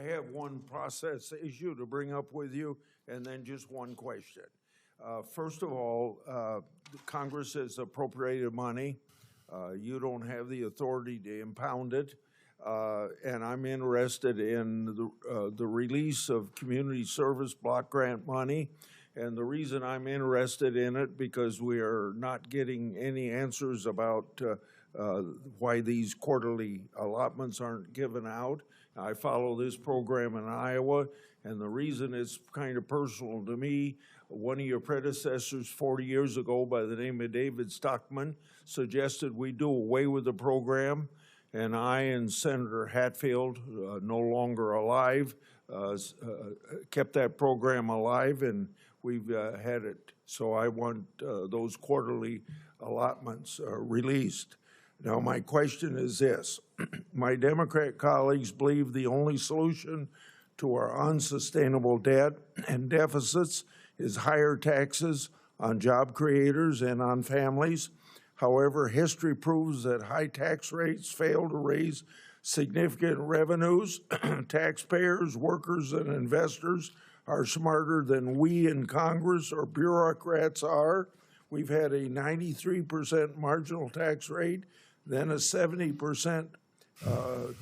have one process issue to bring up with you, and then just one question. First of all, Congress has appropriated money. You don't have the authority to impound it. And I'm interested in the release of community service block grant money. And the reason I'm interested in it, because we are not getting any answers about why these quarterly allotments aren't given out. I follow this program in Iowa, and the reason it's kind of personal to me, one of your predecessors 40 years ago by the name of David Stockman suggested we do away with the program, and I and Senator Hatfield, no longer alive, kept that program alive, and we've had it. So I want those quarterly allotments released. Now, my question is this. My Democrat colleagues believe the only solution to our unsustainable debt and deficits is higher taxes on job creators and on families. However, history proves that high tax rates fail to raise significant revenues. Taxpayers, workers, and investors are smarter than we in Congress or bureaucrats are. We've had a 93% marginal tax rate, then a 70%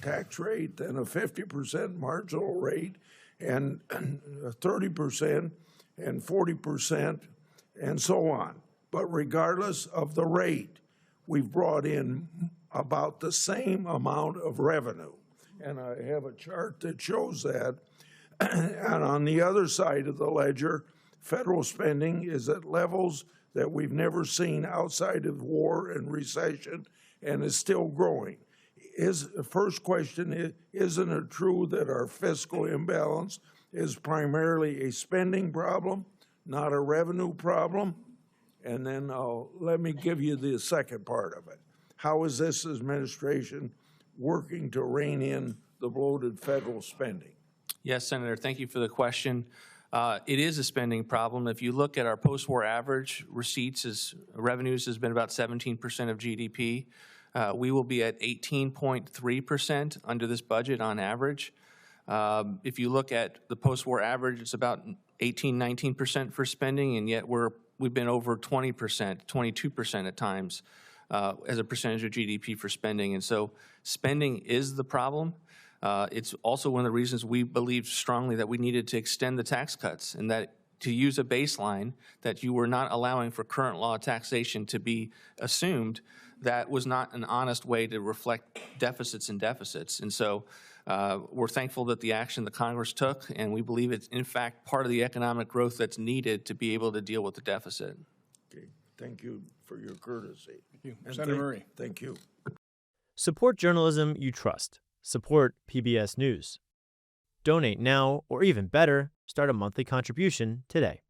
tax rate, then a 50% marginal rate, and 30% and 40%, and so on. But regardless of the rate, we've brought in about the same amount of revenue. And I have a chart that shows that. And on the other side of the ledger, federal spending is at levels that we've never seen outside of war and recession, and is still growing. The first question is, isn't it true that our fiscal imbalance is primarily a spending problem, not a revenue problem? And then let me give you the second part of it. How is this administration working to rein in the bloated federal spending? Yes, Senator, thank you for the question. It is a spending problem. If you look at our post-war average, revenues has been about 17% of GDP. We will be at 18.3% under this budget on average. If you look at the post-war average, it's about 18, 19% for spending, and yet we've been over 20%, 22% at times as a percentage of GDP for spending. And so spending is the problem. It's also one of the reasons we believe strongly that we needed to extend the tax cuts, and that to use a baseline that you were not allowing for current law taxation to be assumed, that was not an honest way to reflect deficits and deficits. And so we're thankful that the action that Congress took, and we believe it's in fact part of the economic growth that's needed to be able to deal with the deficit. Okay, thank you for your courtesy. Thank you. Senator Murray. Thank you. Support journalism you trust. Support PBS News. Donate now, or even better, start a monthly contribution today.